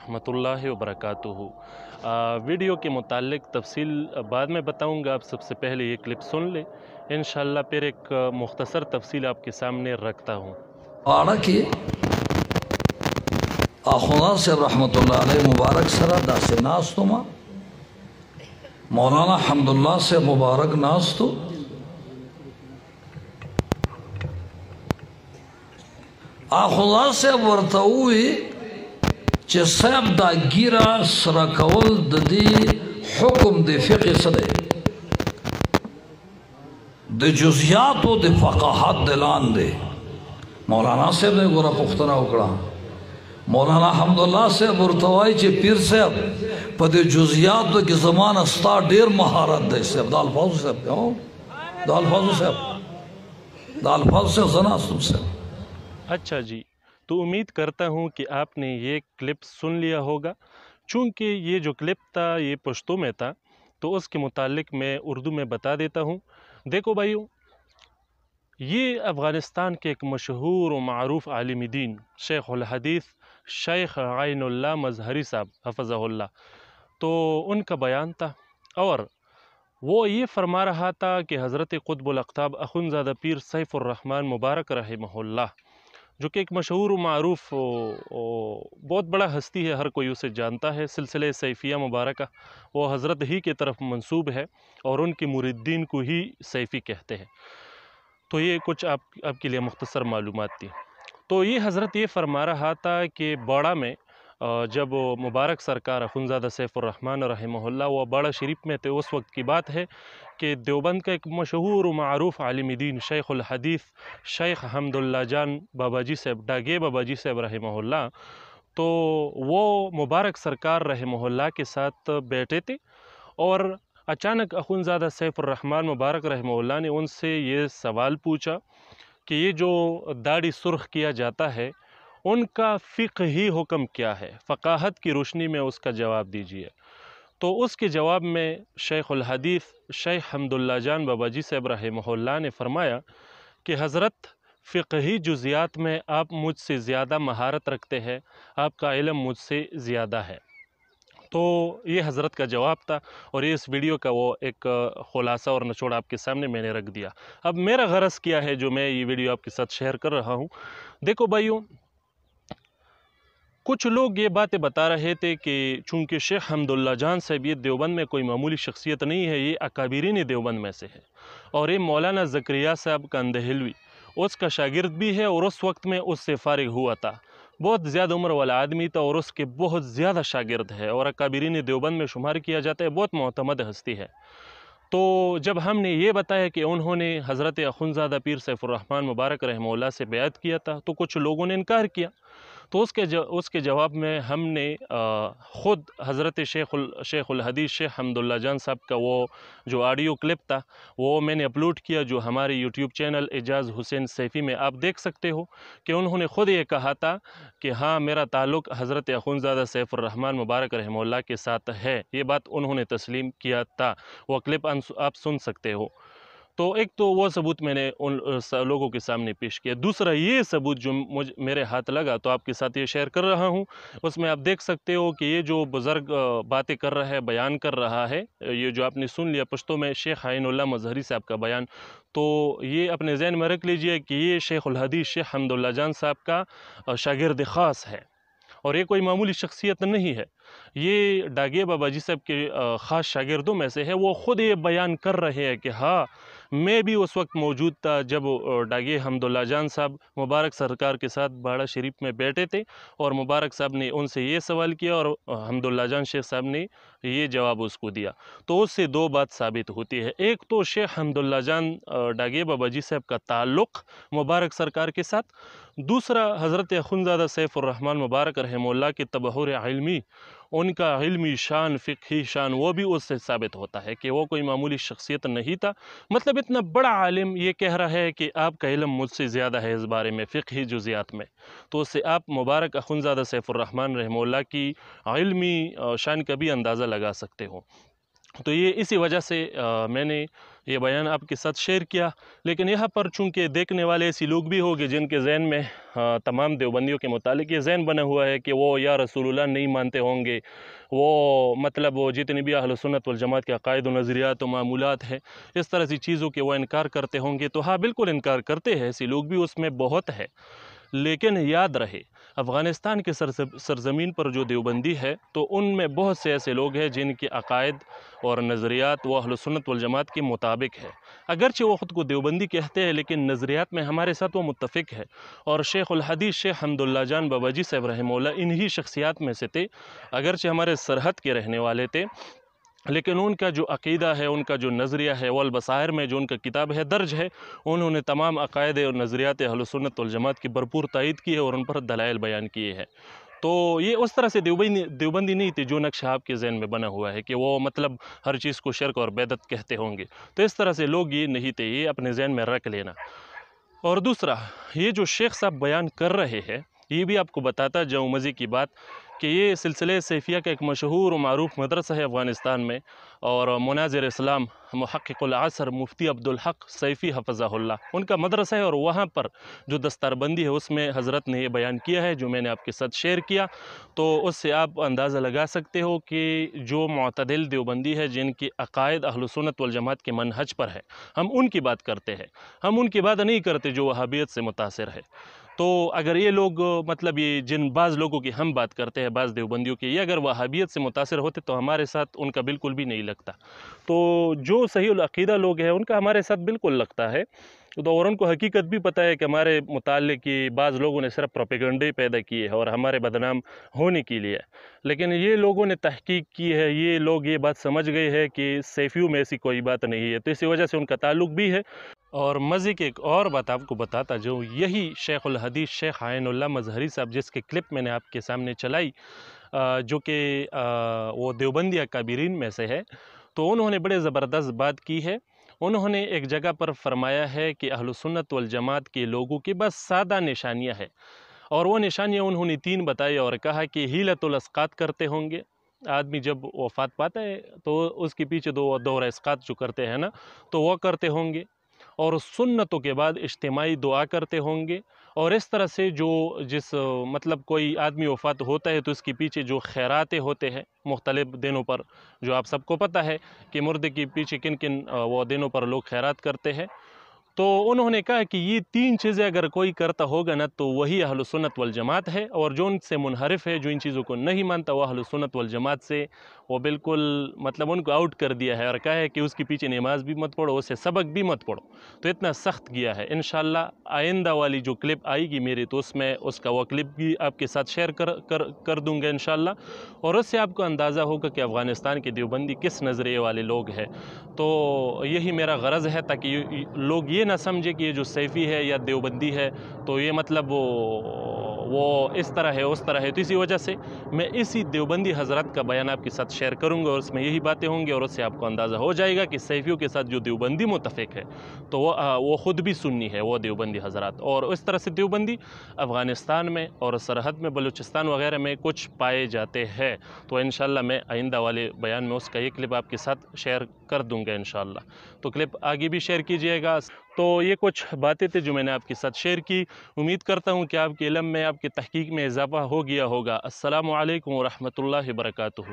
वरहमतुल्लाहि वबरकातुहू। वीडियो के मुतालिक तफसील बाद में बताऊंगा, आप सबसे पहले ये क्लिप सुन ले। इंशाअल्लाह फिर एक मुख्तसर तफसील आपके सामने रखता हूँ। की आखुना से रहमतुल्लाह अलैह मुबारक सरा दासे नास्तुमा मौलाना हम्दुल्लाह से मुबारक नास्तु आखुना से वर्तउई चे साहब दा गिरा सरा कवल ददी हुक्म दे फिक़ह सदे दे जुज़ियात व दे फ़क़ाहत दिलान दे मौलाना साहब ने गोरा पुख्तना उकड़ा मौलाना हम्दुल्लाह से बुरतवाई चे पीर साहब पदे जुज़ियात के ज़मान अस्ता डेर महारत दे साहब दाल फाजू साहब क्यों दाल फाजू साहब जनास तुमसे। अच्छा जी, तो उम्मीद करता हूँ कि आपने ये क्लिप सुन लिया होगा। चूँकि ये जो क्लिप था ये पश्तो में था तो उसके मुतालिक मैं उर्दू में बता देता हूँ। देखो भाइयों, ये अफ़गानिस्तान के एक मशहूर व मारूफ़ आलिम दीन शेख उल हदीस शेख आइनुल्लाह मज़हरी साहब हफ़ज़हुल्लाह, तो उनका बयान था और वो ये फरमा रहा था कि हज़रत क़ुत्बुल अक़ताब अख़ुंज़ादा पीर सैफ़ुर रहमान मुबारक रहमहुल्लाह, जो कि एक मशहूर व मारूफ़ बहुत बड़ा हस्ती है, हर कोई उसे जानता है। सिलसिले सैफ़िया मुबारक वो हज़रत ही की तरफ मंसूब है और उनके मुरीदीन को ही सैफ़ी कहते हैं। तो ये कुछ आपके लिए मुख्तसर मालूमात थी। तो ये हज़रत ये फरमा रहा था कि बाड़ा में जब मुबारक सरकार अख़ुंज़ादा सैफ़ुर रहमान रहमहुल्लाह वो बाड़ा शरीफ में थे, उस वक्त की बात है कि देवबंद का एक मशहूर व मारूफ़ आलिम दीन शेख उल हदीस शेख हम्दुल्लाह जान बाबाजी साहब डागे बाबाजी साहब रहमहुल्लाह, तो वो मुबारक सरकार रहमहुल्लाह के साथ बैठे थे और अचानक अख़ुंज़ादा सैफ़ुर रहमान मुबारक रहमहुल्लाह ने उनसे ये सवाल पूछा कि ये जो दाढ़ी सुर्ख़ किया जाता है उनका फ़िक़ही हुक्म क्या है, फ़क़ाहत की रोशनी में उसका जवाब दीजिए। तो उसके जवाब में शेख उल हदीस शेख हम्दुल्लाह जान बाबाजी साहब रहमहुल्लाह ने फरमाया कि हज़रत फ़िक़ही जुज़ियात में आप मुझसे ज़्यादा महारत रखते हैं, आपका इल्म मुझसे ज़्यादा है। तो ये हज़रत का जवाब था और ये इस वीडियो का वो एक ख़ुलासा और निचोड़ आपके सामने मैंने रख दिया। अब मेरा गरज़ क्या है जो मैं ये वीडियो आपके साथ शेयर कर रहा हूँ। देखो भाइयों, कुछ लोग ये बातें बता रहे थे कि चूँकि शेख हम्दुल्लाह जान साहब ये देवबंद में कोई मामूली शख्सियत नहीं है, ये अकाबिरीन देवबंद में से है और ये मौलाना ज़करिया साहब कंदहलवी उसका शागिर्द भी है और उस वक्त में उससे फ़ारिग हुआ था। बहुत ज़्यादा उम्र वाला आदमी था और उसके बहुत ज़्यादा शागिर्द है और अकाबिरीन देवबंद में शुमार किया जाता है, बहुत मोतमद हस्ती है। तो जब हमने ये बताया कि उन्होंने हज़रत अख़ुंज़ादा पीर सैफ़ुर रहमान मुबारक रहमहुल्लाह से बैत किया था तो कुछ लोगों ने इनकार किया। तो उसके जवाब में हमने ख़ुद हज़रत शेख उल हदीस शेख हम्दुल्लाह जान साहब का वो जो ऑडियो क्लिप था वो मैंने अपलोड किया, जो हमारे यूट्यूब चैनल एजाज़ हुसैन सैफ़ी में आप देख सकते हो कि उन्होंने ख़ुद ये कहा था कि हाँ, मेरा ताल्लुक़ हज़रत अख़ुंज़ादा सैफ़ुर रहमान मुबारक रहमहुल्लाह के साथ है। ये बात उन्होंने तस्लीम किया था, वो क्लिप आप सुन सकते हो। तो एक तो वो सबूत मैंने उन लोगों के सामने पेश किया। दूसरा ये सबूत जो मेरे हाथ लगा तो आपके साथ ये शेयर कर रहा हूँ, उसमें आप देख सकते हो कि ये जो बुज़ुर्ग बातें कर रहा है, बयान कर रहा है, ये जो आपने सुन लिया पश्तो में शेख आइनुल्लाह मज़हरी साहब का बयान, तो ये अपने ज़हन में रख लीजिए कि ये शेख उल हदीस शेख हम्दुल्लाह जान साहब का शागिर्द ख़ास है और ये कोई मामूली शख्सियत नहीं है। ये डागे बाबाजी साहब के ख़ास शागिर्दों में से है। वो ख़ुद ये बयान कर रहे हैं कि हाँ, मैं भी उस वक्त मौजूद था जब डागे हम्दुल्लाह जान साहब मुबारक सरकार के साथ बाड़ा शरीफ में बैठे थे और मुबारक साहब ने उनसे ये सवाल किया और हम्दुल्लाह जान शेख साहब ने ये जवाब उसको दिया। तो उससे दो बात साबित होती है, एक तो शेख हम्दुल्लाह जान डागे बाबाजी साहब का ताल्लुक़ मुबारक सरकार के साथ, दूसरा हज़रत अख़ुंज़ादा सैफ़ुर रहमान मुबारक रहमहुल्लाह की तबहुर इल्मी, उनका इल्मी शान फ़िक़ही शान वो भी उससे साबित होता है कि वो कोई मामूली शख्सियत नहीं था। मतलब इतना बड़ा आलिम ये कह रहा है कि आपका इल्म मुझसे ज़्यादा है इस बारे में फ़िक़ही जुज़ियात में, तो उससे आप मुबारक अख़ुंज़ादा सैफ़ुर रहमान रहमहुल्लाह की इल्मी शान का भी अंदाज़ा लगा सकते हो। تو یہ اسی وجہ سے میں نے یہ بیان آپ کے ساتھ شیئر کیا۔ لیکن یہاں پر چونکہ دیکھنے والے ایسی لوگ بھی ہوں گے جن کے ذہن میں تمام دیوبندیوں کے متعلق یہ ذہن بنا ہوا ہے کہ وہ یا رسول اللہ نہیں مانتے ہوں گے، وہ مطلب وہ جتنی بھی اہل سنت والجماعت کے عقائد و نظریات و معمولات ہیں اس طرح سی چیزوں کے وہ انکار کرتے ہوں گے۔ تو ہاں بالکل انکار کرتے ہیں، ایسی لوگ بھی اس میں بہت ہے، لیکن یاد رہے افغانستان کے سرزمین پر جو دیوبندی ہے تو ان میں بہت سے ایسے لوگ ہیں جن کے عقائد اور نظریات وہ اہل سنت والجماعت کے مطابق ہے، اگرچہ وہ خود کو دیوبندی کہتے ہیں لیکن نظریات میں ہمارے ساتھ وہ متفق ہے۔ اور شیخ الحدیث شیخ حمداللہ جان بابا جی صاحب رحمہ اللہ انہی شخصیات میں سے تھے، اگرچہ ہمارے سرحد کے رہنے والے تھے لیکن ان کا جو عقیدہ ہے، ان کا جو نظریہ ہے، والبصائر میں جو ان کا کتاب ہے درج ہے، انہوں نے تمام عقائد اور نظریات اہل سنت والجماعت کی بھرپور تائید کی ہے اور ان پر دلائل بیان کیے ہیں۔ تو یہ اس طرح سے دیوبندی نہیں تھی جو نقشہ آپ کے ذہن میں بنا ہوا ہے کہ وہ مطلب ہر چیز کو شرک اور بدعت کہتے ہوں گے، تو اس طرح سے لوگ یہ نہیں تھے، یہ اپنے ذہن میں رکھ لینا۔ اور دوسرا، یہ جو شیخ صاحب بیان کر رہے ہیں یہ بھی آپ کو بتاتا جاؤں مزے کی بات کہ یہ سلسلہ سیفیہ کا ایک مشہور و معروف مدرسہ ہے افغانستان میں، اور مناظر اسلام محقق العصر مفتی عبدالحق سیفی حفظہ اللہ ان کا مدرسہ ہے، اور وہاں پر جو دستار بندی ہے اس میں حضرت نے یہ بیان کیا ہے جو میں نے آپ کے ساتھ شیئر کیا۔ تو اس سے آپ اندازہ لگا سکتے ہو کہ جو معتدل دیوبندی ہے جن کی عقائد اہل سنت والجماعت کے منہج پر ہے، ہم ان کی بات کرتے ہیں، ہم ان کی بات نہیں کرتے جو وہابیت سے متاثر ہے۔ تو اگر یہ لوگ مطلب یہ جن بعض لوگوں کی ہم بات کرتے ہیں، بعض دیوبندیوں کی، یہ اگر وہابیت سے متاثر ہوتے تو ہمارے ساتھ ان کا بالکل بھی نہیں لگتا۔ تو جو صحیح العقیدہ لوگ ہیں ان کا ہمارے ساتھ بالکل لگتا ہے، تو اور ان کو حقیقت بھی پتہ ہے کہ ہمارے متعلق کی بعض لوگوں نے صرف پروپیگنڈے پیدا کیے ہیں اور ہمارے بدنام ہونے کے لیے، لیکن یہ لوگوں نے تحقیق کی ہے، یہ لوگ یہ بات سمجھ گئے ہیں کہ سیفیوں میں ایسی کوئی بات نہیں ہے، تو اسی وجہ سے ان کا تعلق بھی ہے۔ اور مزے کی ایک اور بات آپ کو بتاتا جو یہی شیخ الحدیث شیخ عین اللہ مظہری صاحب جس کے کلپ میں نے آپ کے سامنے چلائی، جو کہ وہ دیوبندی اکابرین میں سے ہے، تو انہوں نے بڑے زبردست بات کی ہے۔ انہوں نے ایک جگہ پر فرمایا ہے کہ اہل سنت والجماعت کے لوگوں کی بس سادہ نشانیاں ہیں، اور وہ نشانیاں انہوں نے 3 بتائی اور کہا کہ حیلۃ الاسقاط کرتے ہوں گے، آدمی جب وفات پاتا ہے تو اس کے پیچھے دور اسقاط جو کرتے ہیں نا تو وہ کرتے ہوں گے، اور سنتوں کے بعد اجتماعی دعا کرتے ہوں گے، اور اس طرح سے جس مطلب کوئی آدمی وفات ہوتا ہے تو اس کے پیچھے جو خیراتیں ہوتے ہیں مختلف دنوں پر، جو آپ سب کو پتہ ہے کہ مردے کے پیچھے کن کن وہ دنوں پر لوگ خیرات کرتے ہیں، تو انہوں نے کہا کہ یہ 3 چیزیں اگر کوئی کرتا ہوگا نا تو وہی اہل سنت والجماعت ہے، اور جو ان سے منحرف ہے، جو ان چیزوں کو نہیں مانتا، وہ اہل سنت والجماعت سے وہ بالکل مطلب ان کو آؤٹ کر دیا ہے، اور کہا ہے کہ اس کے پیچھے نماز بھی مت پڑھو، اسے سبق بھی مت پڑھو، تو اتنا سخت کیا ہے۔ انشاءاللہ آئندہ والی جو کلپ آئے گی میری تو اس میں اس کا وہ کلپ بھی آپ کے ساتھ شیئر کر دوں گا انشاءاللہ، اور اس سے آپ کو اندازہ ہوگا کہ افغانستان کے دیوبندی کس نظریے والے لوگ ہیں۔ تو یہی میرا غرض ہے تاکہ لوگ یہ نہ سمجھے کہ یہ جو سیفی ہے یا دیوبندی ہے تو یہ مطلب وہ اس طرح ہے اس طرح ہے، تو اسی وجہ سے میں اسی دیوبندی حضرات کا بیان آپ کے ساتھ شیئر کروں گا، اور اس میں یہی باتیں ہوں گی، اور اس سے آپ کو اندازہ ہو جائے گا کہ سیفیوں کے ساتھ جو دیوبندی متفق ہے تو وہ خود بھی سنی ہے، وہ دیوبندی حضرات، اور اس طرح سے دیوبندی افغانستان میں اور سرحد میں بلوچستان وغیرہ میں کچھ پائے جاتے ہیں۔ تو انشاءاللہ میں آئندہ والے بیان میں اس کا یہ کلپ آپ کے ساتھ شیئر کر دوں گا انشاءاللہ، تو کلپ آگے بھی شیئر کیجئے گا۔ تو یہ کچھ باتیں تھے جو میں نے آپ کے ساتھ شیئر کی، امید کرتا ہوں کہ آپ کے علم میں، آپ کے تحقیق میں اضافہ ہو گیا ہوگا۔ السلام علیکم ورحمۃ اللہ وبرکاتہ۔